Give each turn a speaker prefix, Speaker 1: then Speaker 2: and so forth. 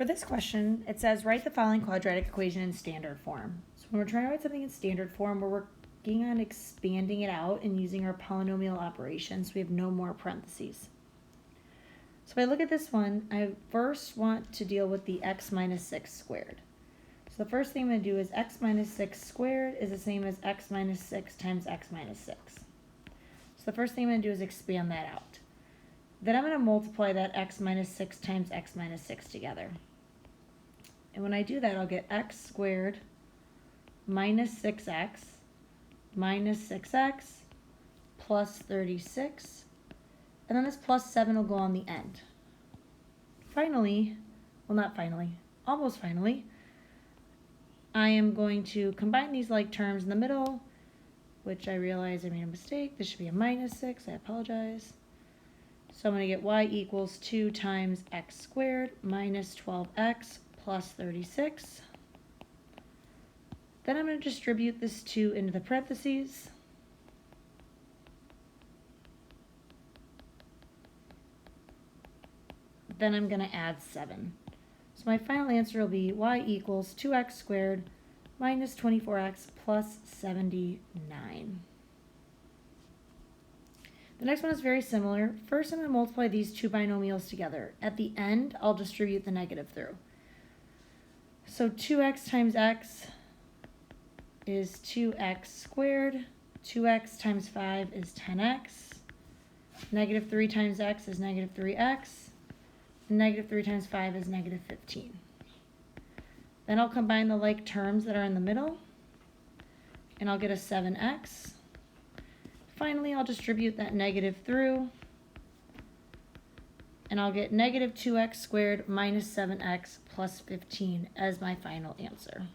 Speaker 1: For this question, it says write the following quadratic equation in standard form. So when we're trying to write something in standard form, we're working on expanding it out and using our polynomial operations. We have no more parentheses. So if I look at this one, I first want to deal with the x minus 6 squared. So the first thing I'm going to do is x minus 6 squared is the same as x minus 6 times x minus 6. So the first thing I'm going to do is expand that out. Then I'm going to multiply that x minus 6 times x minus 6 together. And when I do that, I'll get x squared minus 6x minus 6x plus 36. And then this plus 7 will go on the end. Finally, well, not finally, almost finally, I am going to combine these like terms in the middle, which I realize I made a mistake. This should be a minus 6. I apologize. So I'm going to get y equals 2 times x squared minus 12x plus 36. Then I'm going to distribute this 2 into the parentheses. Then I'm going to add 7. So my final answer will be y equals 2x squared minus 24x plus 79. The next one is very similar. First, I'm going to multiply these two binomials together. At the end, I'll distribute the negative through. So 2x times x is 2x squared. 2x times 5 is 10x. Negative 3 times x is negative 3x. Negative 3 times 5 is negative 15. Then I'll combine the like terms that are in the middle, and I'll get a 7x. Finally, I'll distribute that negative through, and I'll get negative 2x squared minus 7x plus 15 as my final answer.